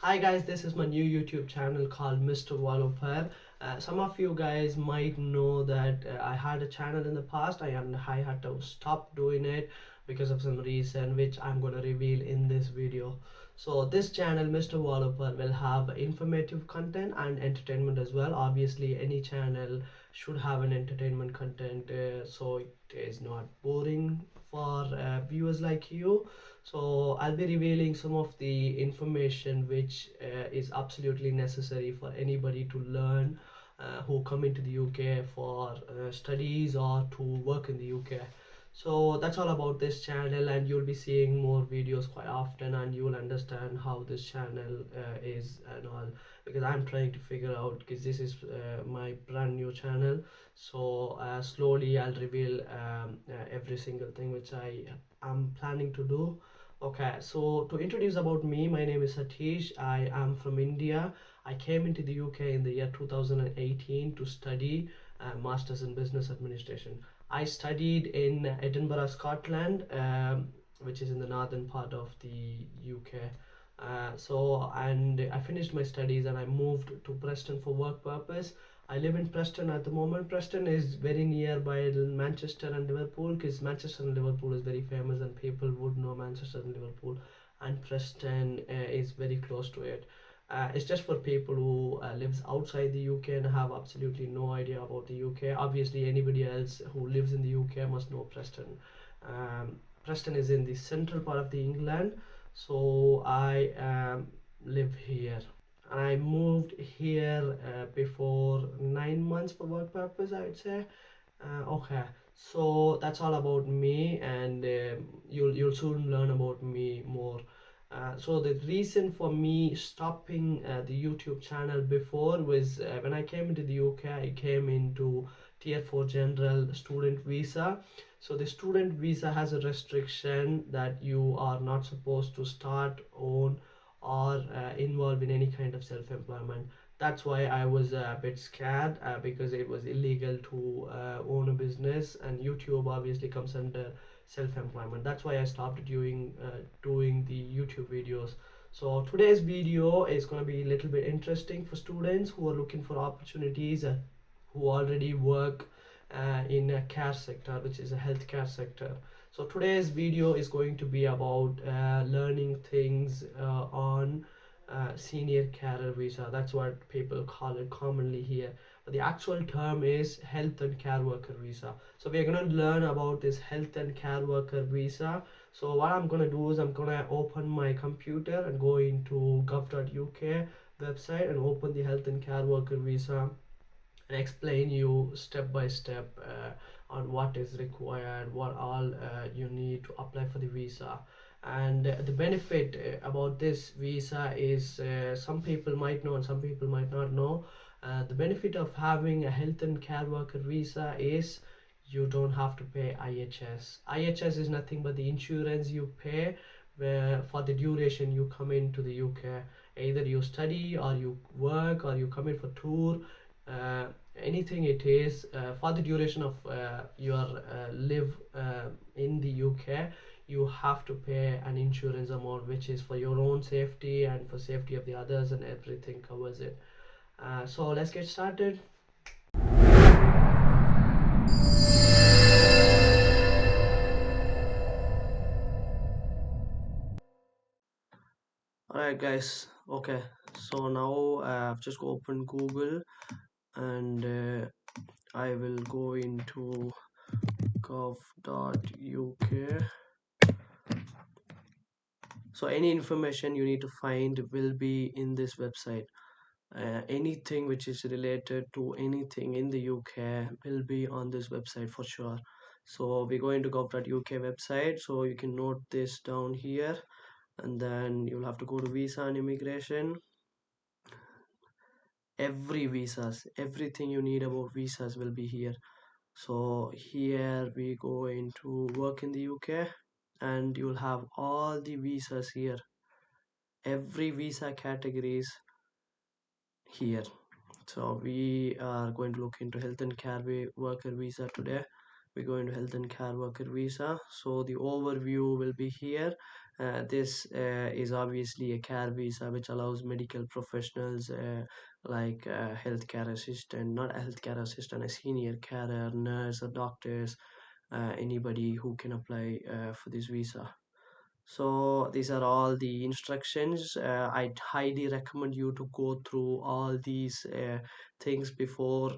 Hi guys, this is my new YouTube channel called Mr. Wallopper. Some of you guys might know that I had a channel in the past and I had to stop doing it because of some reason which I'm going to reveal in this video. So this channel Mr. Wallopper will have informative content and entertainment as well. Obviously any channel should have an entertainment content so it is not boring for viewers like you. So I'll be revealing some of the information which is absolutely necessary for anybody to learn who come into the UK for studies or to work in the UK. So that's all about this channel, and you'll be seeing more videos quite often, and you will understand how this channel is and all, because I'm trying to figure out, because this is my brand new channel. So slowly I'll reveal every single thing which I am planning to do. Okay, so to introduce about me, my name is Satish. I am from India. I came into the UK in the year 2018 to study Masters in Business Administration. I studied in Edinburgh, Scotland, which is in the northern part of the UK. And I finished my studies and I moved to Preston for work purpose. I live in Preston at the moment. Preston is very nearby Manchester and Liverpool, because Manchester and Liverpool is very famous and people would know Manchester and Liverpool, and Preston is very close to it. It's just for people who lives outside the UK and have absolutely no idea about the UK. Obviously, anybody else who lives in the UK must know Preston. Preston is in the central part of the England, so I live here. I moved here before 9 months for work purpose, I would say. Okay, so that's all about me, and you'll soon learn about me more. So the reason for me stopping the YouTube channel before was when I came into the UK, I came into Tier 4 General Student Visa. So the student visa has a restriction that you are not supposed to start, own, or involved in any kind of self-employment. That's why I was a bit scared, because it was illegal to own a business, and YouTube obviously comes under self-employment. That's why I stopped doing the YouTube videos. So today's video is going to be a little bit interesting for students who are looking for opportunities, who already work in a care sector, which is a healthcare sector. So today's video is going to be about learning things on senior carer visa. That's what people call it commonly here, but the actual term is health and care worker visa. So we're going to learn about this health and care worker visa. So what I'm going to do is I'm going to open my computer and go into gov.uk website and open the health and care worker visa and explain you step by step on what is required, what all you need to apply for the visa. And the benefit about this visa is, some people might know and some people might not know. The benefit of having a health and care worker visa is you don't have to pay IHS. IHS is nothing but the insurance you pay for the duration you come into the UK. Either you study or you work or you come in for tour, uh, anything it is, for the duration of your live in the UK, you have to pay an insurance amount which is for your own safety and for safety of the others, and everything covers it. So let's get started. Alright guys, okay, so now I've just opened Google, and I will go into gov.uk. So any information you need to find will be in this website. Anything which is related to anything in the UK will be on this website for sure. So we're going to gov.uk website, so you can note this down here, and then you'll have to go to visa and immigration. Everything you need about visas will be here. So here we go into work in the UK, and you'll have all the visas here, every visa categories here. So we are going to look into health and care worker visa today. We're going to health and care worker visa. So the overview will be here, This is obviously a care visa which allows medical professionals like healthcare assistant, not a healthcare assistant, a senior carer, nurse, or doctors, anybody who can apply for this visa. So these are all the instructions. I'd highly recommend you to go through all these things before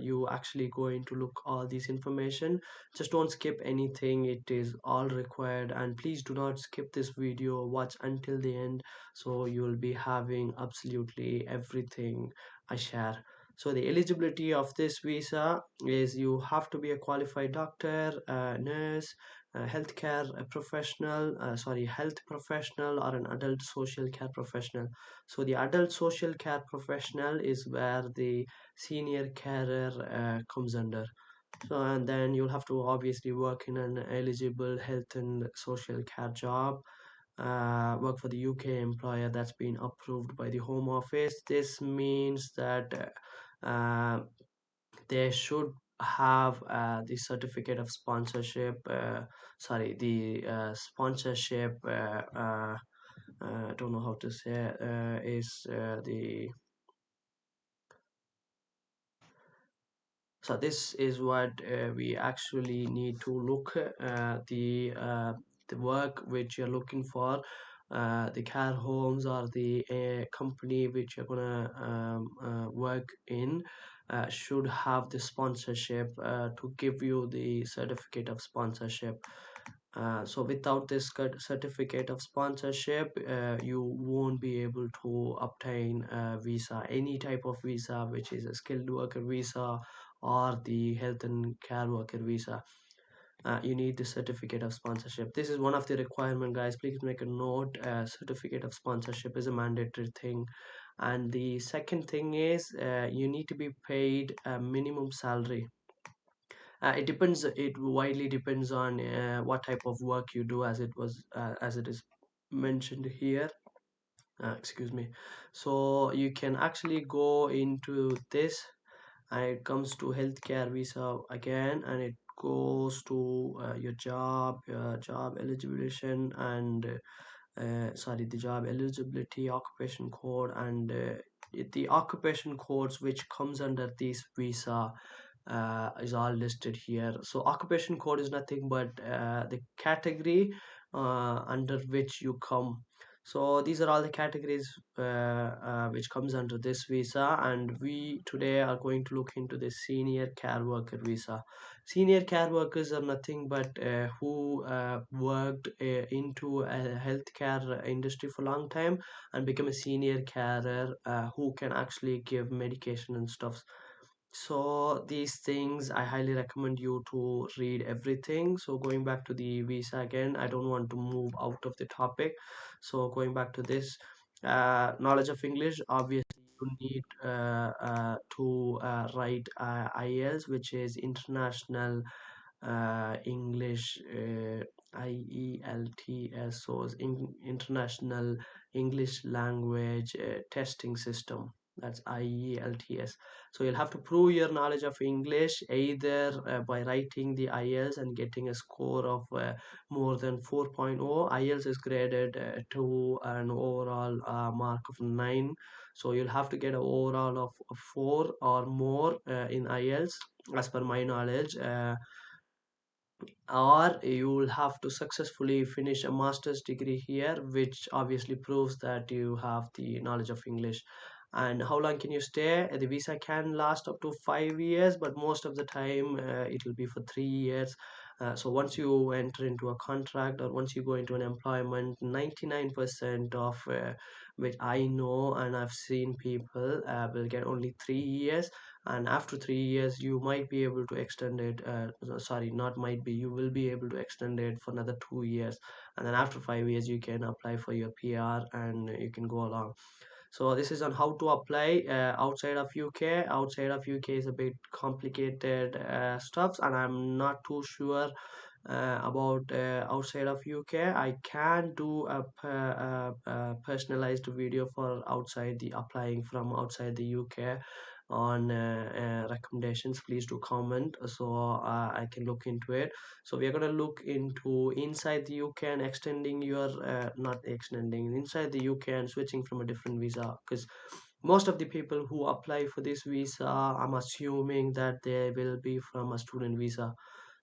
you actually going to look all these information. Just don't skip anything, it is all required, and please do not skip this video, watch until the end, so you will be having absolutely everything I share. So the eligibility of this visa is you have to be a qualified doctor, nurse, healthcare professional, health professional, or an adult social care professional. So the adult social care professional is where the senior carer comes under. So and then you'll have to obviously work in an eligible health and social care job, work for the UK employer that's been approved by the Home Office. This means that they should have the certificate of sponsorship, the sponsorship, I don't know how to say, is the so this is what we actually need to look the work which you're looking for, the care homes or the company which you're gonna work in should have the sponsorship to give you the certificate of sponsorship. So without this certificate of sponsorship, you won't be able to obtain a visa, any type of visa, which is a skilled worker visa or the health and care worker visa. You need the certificate of sponsorship. This is one of the requirement, guys. Please make a note. Certificate of sponsorship is a mandatory thing. And the second thing is you need to be paid a minimum salary. It depends, it widely depends on what type of work you do, as it is mentioned here. Excuse me. So you can actually go into this, and it comes to healthcare visa again, and it goes to your job eligibility, and the job eligibility, occupation code, and the occupation codes which comes under this visa is all listed here. So occupation code is nothing but the category under which you come. So these are all the categories which comes under this visa, and we today are going to look into the senior care worker visa. Senior care workers are nothing but who worked into a healthcare industry for a long time and become a senior carer who can actually give medication and stuff. So these things I highly recommend you to read everything. So going back to the visa again, I don't want to move out of the topic. So going back to this, knowledge of English, obviously you need to write IELTS, which is International English, IELTS, so it's International English Language Testing System. That's IELTS. So you'll have to prove your knowledge of English either by writing the IELTS and getting a score of more than 4.0. IELTS is graded to an overall mark of 9. So you'll have to get an overall of 4 or more in IELTS, as per my knowledge. Or you will have to successfully finish a master's degree here, which obviously proves that you have the knowledge of English. And how long can you stay? The visa can last up to 5 years, but most of the time it will be for 3 years. So once you enter into a contract, or once you go into an employment, 99% of which I know and I've seen people will get only 3 years, and after 3 years you might be able to extend it, not might be, you will be able to extend it for another 2 years, and then after 5 years you can apply for your PR and you can go along. So this is on how to apply outside of UK. Outside of UK is a bit complicated stuff, and I'm not too sure about outside of UK. I can do a personalized video for outside the applying from outside the UK on recommendations, please do comment so I can look into it. So we are going to look into inside the UK and extending your not extending inside the UK and switching from a different visa, because most of the people who apply for this visa, I'm assuming that they will be from a student visa.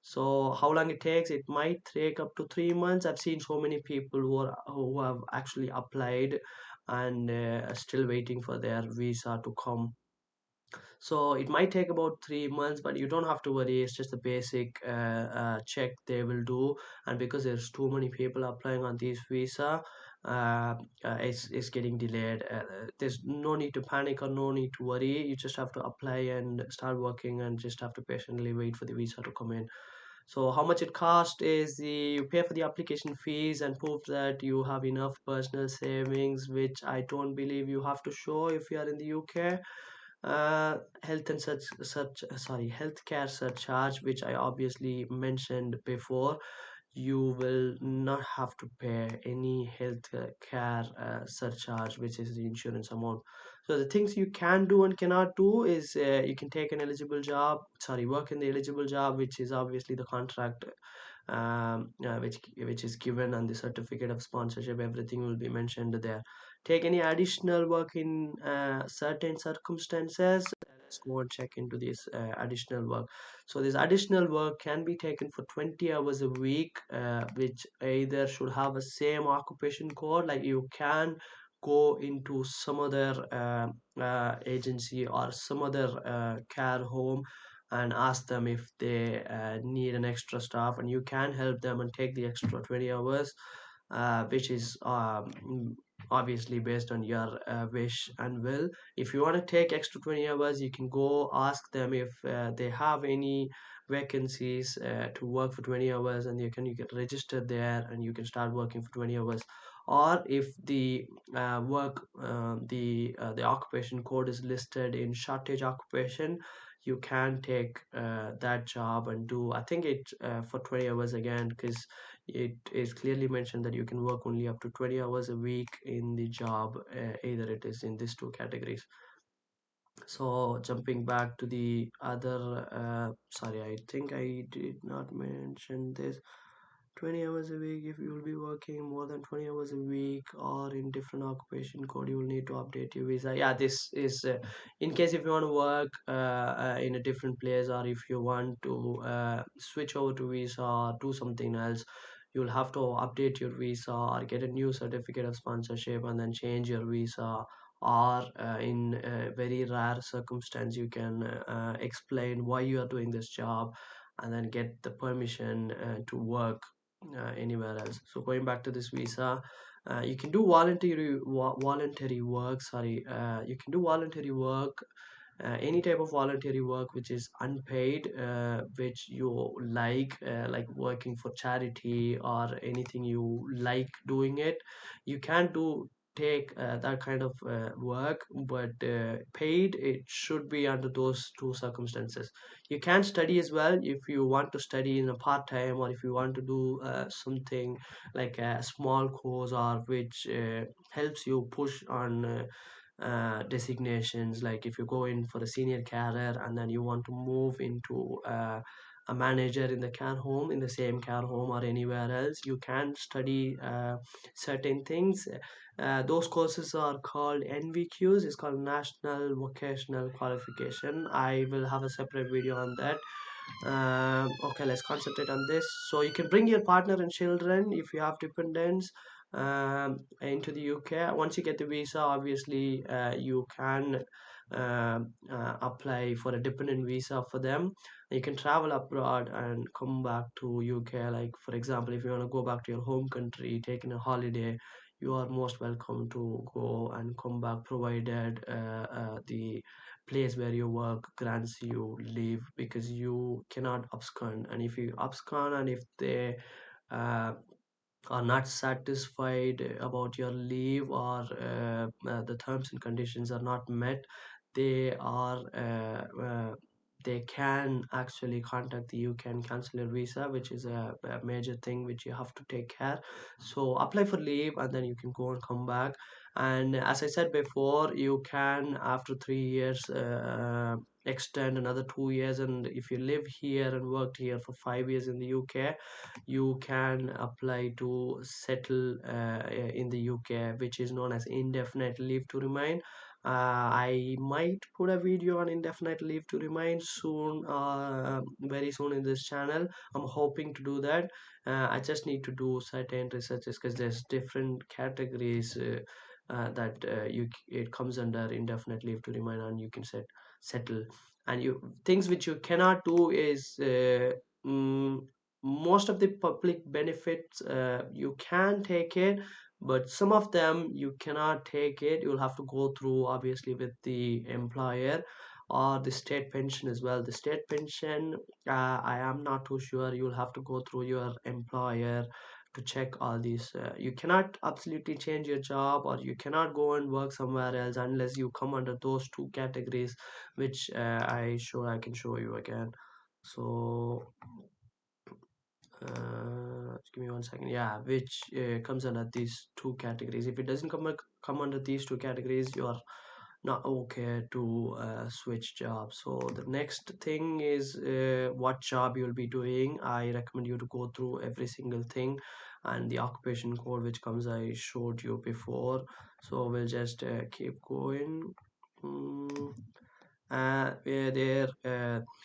So how long it takes? It might take up to 3 months. I've seen so many people who have actually applied and are still waiting for their visa to come. So it might take about 3 months, but you don't have to worry. It's just a basic check they will do, and because there's too many people applying on this visa, it's getting delayed. There's no need to panic or no need to worry. You just have to apply and start working, and just have to patiently wait for the visa to come in. So how much it cost is you pay for the application fees and prove that you have enough personal savings, which I don't believe you have to show if you are in the UK. Health and such sorry healthcare surcharge, which I obviously mentioned before. You will not have to pay any health care surcharge, which is the insurance amount. So the things you can do and cannot do is you can take an eligible job, sorry, work in the eligible job, which is obviously the contract which is given, and the certificate of sponsorship, everything will be mentioned there. Take any additional work in certain circumstances. Let's go and check into this additional work. So this additional work can be taken for 20 hours a week, which either should have a same occupation code, like you can go into some other agency or some other care home and ask them if they need an extra staff, and you can help them and take the extra 20 hours, which is obviously based on your wish and will. If you want to take extra 20 hours, you can go ask them if they have any vacancies to work for 20 hours, and you get registered there and you can start working for 20 hours. Or if the work the occupation code is listed in shortage occupation, you can take that job and do, I think it for 20 hours again, because it is clearly mentioned that you can work only up to 20 hours a week in the job, either it is in these two categories. So jumping back to the other sorry, I think I did not mention this. 20 hours a week, if you will be working more than 20 hours a week or in different occupation code, you will need to update your visa. Yeah, this is in case if you want to work in a different place, or if you want to switch over to visa or do something else, you'll have to update your visa or get a new certificate of sponsorship and then change your visa. Or in very rare circumstance, you can explain why you are doing this job and then get the permission to work anywhere else. So going back to this visa, you can do voluntary work. Sorry, you can do voluntary work, any type of voluntary work which is unpaid, which you like working for charity or anything you like doing it. You can do take that kind of work, but paid, it should be under those two circumstances. You can study as well if you want to study in a part-time, or if you want to do something like a small course, or which helps you push on designations. Like if you go in for a senior carer and then you want to move into a manager in the care home, in the same care home or anywhere else, you can study certain things. Those courses are called NVQs. It's called National Vocational Qualification. I will have a separate video on that. Okay, let's concentrate on this. So you can bring your partner and children if you have dependents into the UK. Once you get the visa, obviously you can apply for a dependent visa for them. You can travel abroad and come back to UK. Like for example, if you want to go back to your home country, taking a holiday, you are most welcome to go and come back, provided the place where you work grants you leave, because you cannot abscond. And if you abscond and if they uh, are not satisfied about your leave, or the terms and conditions are not met, they are they can actually contact the UK and cancel your visa, which is a major thing which you have to take care. So apply for leave and then you can go and come back. And as I said before, you can after 3 years extend another 2 years, and if you live here and worked here for 5 years in the UK, you can apply to settle in the UK, which is known as indefinite leave to remain. I might put a video on indefinite leave to remain soon, very soon in this channel. I'm hoping to do that. I just need to do certain researches because there's different categories that it comes under indefinite leave to remain, and you can settle. And you things which you cannot do is mm, most of the public benefits you can take it, but some of them you cannot take it. You'll have to go through obviously with the employer, or the state pension as well. The state pension, I am not too sure. You'll have to go through your employer to check all these. You cannot absolutely change your job, or you cannot go and work somewhere else unless you come under those two categories, which I can show you again. So just give me 1 second. Yeah, which comes under these two categories. If it doesn't come under these two categories, you are not okay to switch jobs. So the next thing is what job you'll be doing. I recommend you to go through every single thing, and the occupation code which comes, I showed you before. So we'll just keep going. Mm where there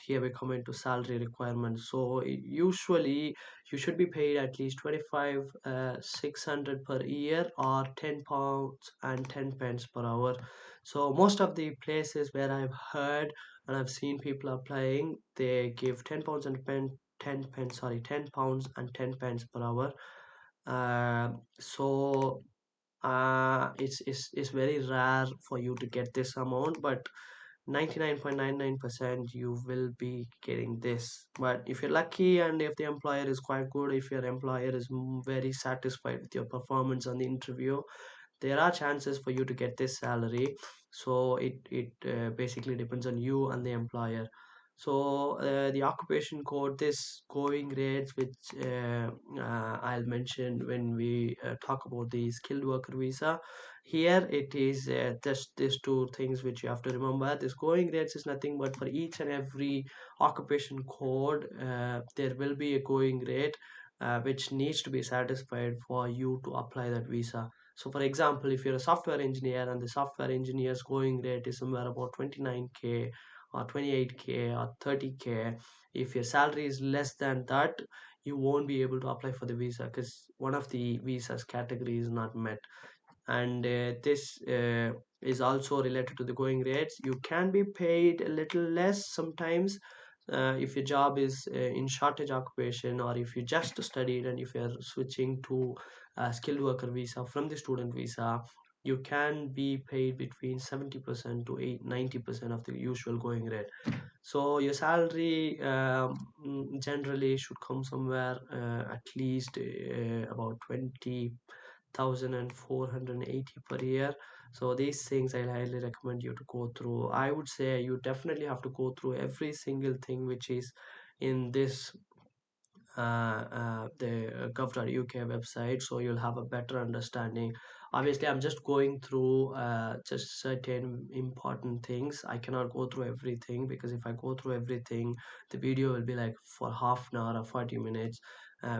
here we come into salary requirements. So usually you should be paid at least 25 600 per year, or 10 pounds and 10 pence per hour. So most of the places where I've heard and I've seen people applying, they give 10 pounds and 10 pence, sorry, 10 pounds and 10 pence per hour. So it's very rare for you to get this amount, but 99.99% you will be getting this. But if you're lucky, and if the employer is quite good, if your employer is very satisfied with your performance on the interview, there are chances for you to get this salary. So it basically depends on you and the employer. So the occupation code, this going rates, which I'll mention when we talk about the skilled worker visa. Here it is just these two things which you have to remember. This going rates is nothing but for each and every occupation code, there will be a going rate which needs to be satisfied for you to apply that visa. So for example, if you're a software engineer and the software engineer's going rate is somewhere about 29k or 28k or 30k, if your salary is less than that, you won't be able to apply for the visa because one of the visa's category is not met. And this is also related to the going rates. You can be paid a little less sometimes if your job is in shortage occupation, or if you just studied and if you're switching to a skilled worker visa from the student visa. You can be paid between 70% to 90% of the usual going rate. So your salary generally should come somewhere at least about 20,480 per year. So these things I highly recommend you to go through. I would say you definitely have to go through every single thing which is in this the gov.uk website, so you'll have a better understanding. Obviously I'm just going through just certain important things. I cannot go through everything, because if I go through everything, the video will be like for half an hour or 40 minutes,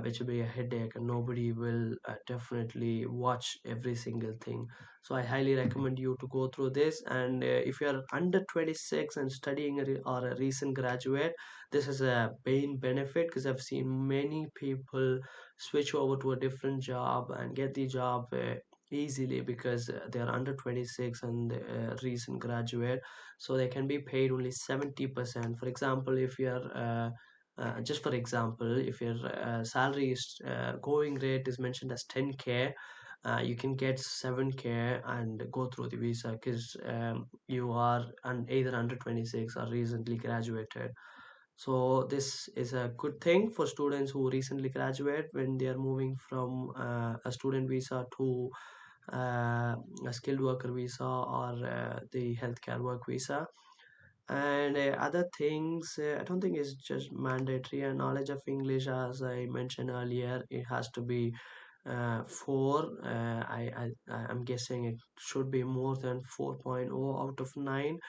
which will be a headache, and nobody will definitely watch every single thing. So I highly recommend you to go through this. And if you're under 26 and studying or a recent graduate, this is a main benefit, because I've seen many people switch over to a different job and get the job easily, because they are under 26 and recent graduate, so they can be paid only 70%. For example, if you're just for example, if your salary is going rate is mentioned as 10k, you can get 7k and go through the visa, because you are either under 26 or recently graduated. So this is a good thing for students who recently graduate when they are moving from a student visa to a skilled worker visa, or the healthcare work visa. And other things, I don't think it's just mandatory. And knowledge of English, as I mentioned earlier, it has to be 4. I'm guessing it should be more than 4.0 out of 9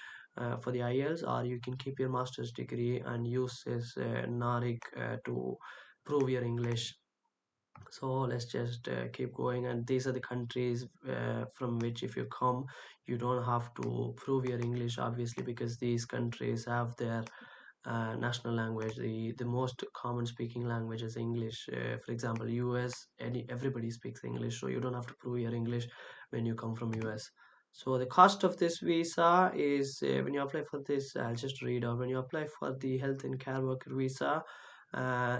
for the IELTS, or you can keep your master's degree and use this NARIC to prove your English. So let's just keep going, and these are the countries from which if you come, you don't have to prove your English, obviously, because these countries have their national language. The most common speaking language is English. For example, US, everybody speaks English, so you don't have to prove your English when you come from US. So the cost of this visa is, when you apply for this, I'll just read out. When you apply for the health and care worker visa,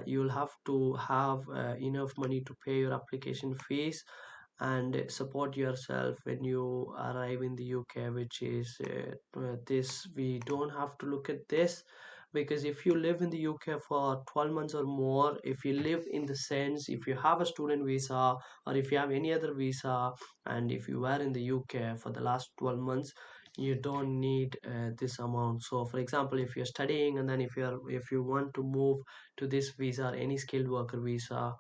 you'll have to have enough money to pay your application fees and support yourself when you arrive in the UK, which is this. We don't have to look at this, because if you live in the UK for 12 months or more, if you live in the sense, if you have a student visa or if you have any other visa, and if you were in the UK for the last 12 months, you don't need this amount. So for example, if you're studying and then if you want to move to this visa or any skilled worker visa,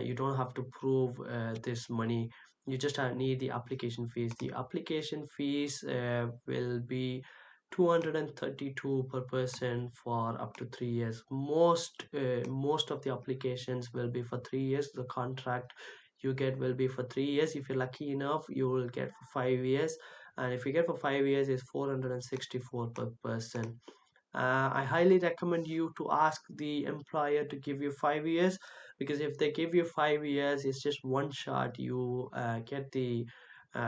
you don't have to prove this money. You just need the application fees. The application fees will be 232 per person for up to 3 years. Most of the applications will be for 3 years. The contract you get will be for 3 years. If you're lucky enough, you will get for 5 years, and if you get for 5 years, it's 464 per person. I highly recommend you to ask the employer to give you 5 years, because if they give you 5 years, it's just one shot. You get the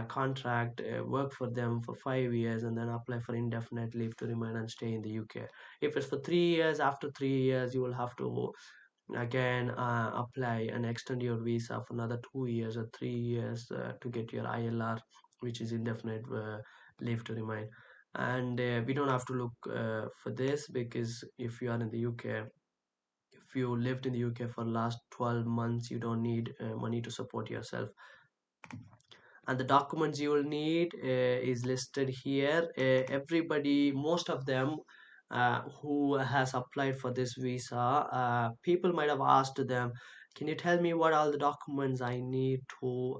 contract, work for them for 5 years, and then apply for indefinite leave to remain and stay in the UK. If it's for 3 years, after 3 years, you will have to again apply and extend your visa for another 2 years or 3 years to get your ILR, which is indefinite leave to remain. And we don't have to look for this, because if you are in the UK, if you lived in the UK for last 12 months, you don't need money to support yourself. And the documents you will need is listed here. Everybody, most of them who has applied for this visa, people might have asked them, can you tell me what all the documents I need to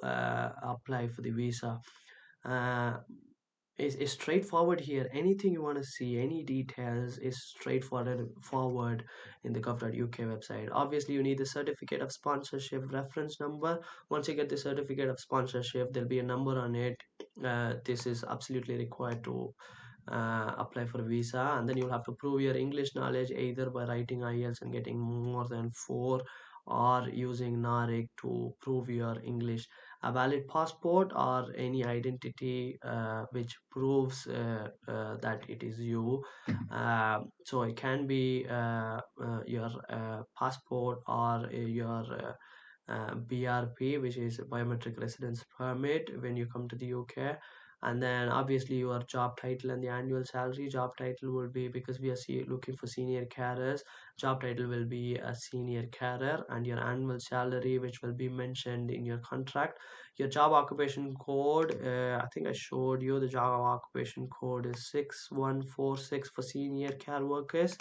apply for the visa? uh, is straightforward here. Anything you want to see, any details, is straightforward in the gov.uk website. Obviously, you need the certificate of sponsorship reference number. Once you get the certificate of sponsorship, there'll be a number on it. This is absolutely required to apply for a visa, and then you'll have to prove your English knowledge either by writing IELTS and getting more than 4, or using NARIC to prove your English. A valid passport or any identity which proves that it is you. So it can be your passport, or your BRP, which is biometric residence permit, when you come to the UK. And then obviously your job title and the annual salary. Job title will be, because we are looking for senior carers, job title will be a senior carer, and your annual salary, which will be mentioned in your contract. Your job occupation code, I think I showed you, the job occupation code is 6146 for senior care workers.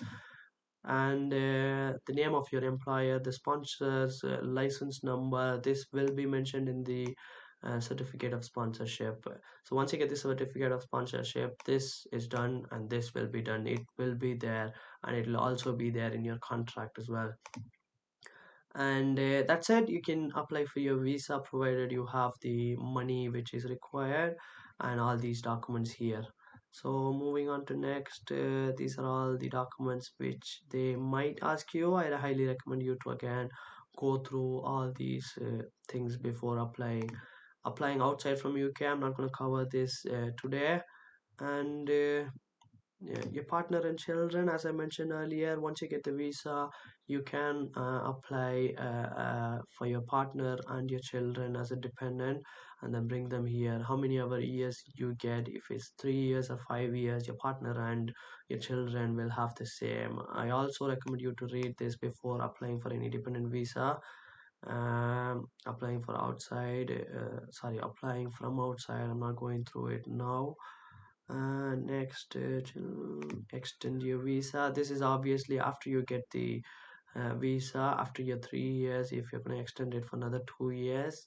And the name of your employer, the sponsor's license number, this will be mentioned in the certificate of sponsorship. So once you get the certificate of sponsorship, this is done and this will be done. It will be there, and it will also be there in your contract as well. And that's it. You can apply for your visa provided you have the money which is required and all these documents here. So moving on to next, these are all the documents which they might ask you. I highly recommend you to again go through all these things before applying outside from UK. I'm not going to cover this today. And yeah, your partner and children, as I mentioned earlier, once you get the visa, you can apply for your partner and your children as a dependent, and then bring them here. How many other years you get, if it's 3 years or 5 years, your partner and your children will have the same. I also recommend you to read this before applying for any dependent visa. Applying for outside, sorry, applying from outside, I'm not going through it now. Next, extend your visa. This is obviously after you get the visa after your 3 years. If you're going to extend it for another 2 years,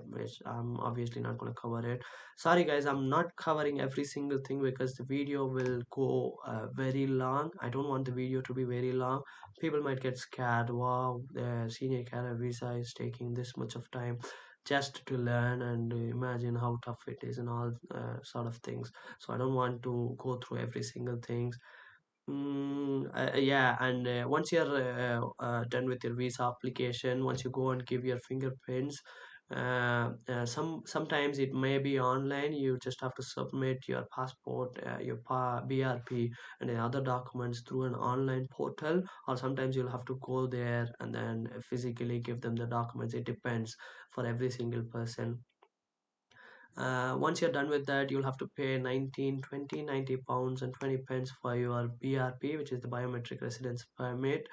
which I'm obviously not going to cover it. Sorry guys, I'm not covering every single thing because the video will go very long. I don't want the video to be very long. People might get scared. Wow, the senior career visa is taking this much of time just to learn, and imagine how tough it is and all sort of things. So I don't want to go through every single thing. Yeah, and once you're done with your visa application, once you go and give your fingerprints, sometimes it may be online. You just have to submit your passport, your BRP, and the other documents through an online portal, or sometimes you'll have to go there and then physically give them the documents. It depends for every single person. Once you're done with that, you'll have to pay 19, 20, 90 pounds and 20 pence for your BRP, which is the biometric residence permit.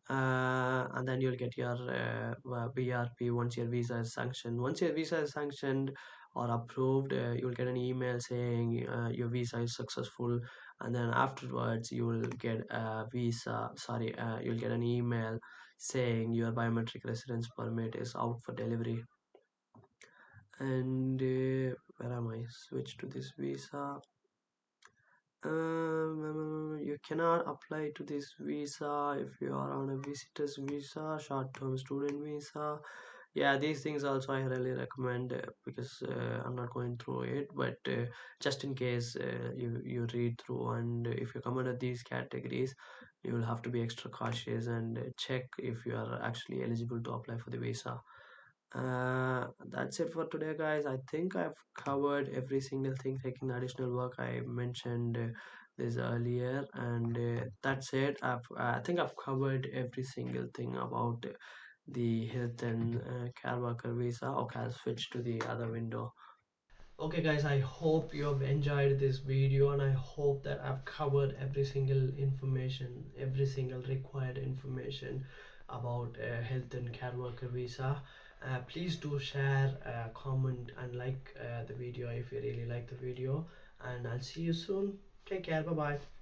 And then you'll get your BRP once your visa is sanctioned. Once your visa is sanctioned or approved, you'll get an email saying your visa is successful. And then afterwards, you will get a you'll get an email saying your biometric residence permit is out for delivery. And where am I? Switch to this visa. You cannot apply to this visa if you are on a visitor's visa, short-term student visa. Yeah, these things also I really recommend because I'm not going through it, but just in case you read through, and if you come under these categories, you will have to be extra cautious and check if you are actually eligible to apply for the visa. That's it for today, guys. I think I've covered every single thing taking additional work. I mentioned this earlier, and that's it. I think I've covered every single thing about the health and care worker visa. Okay, I'll switch to the other window. Okay guys, I hope you have enjoyed this video, and I hope that I've covered every single information, every single required information about health and care worker visa. Please do share, comment and like the video if you really like the video, and I'll see you soon. Take care. Bye bye.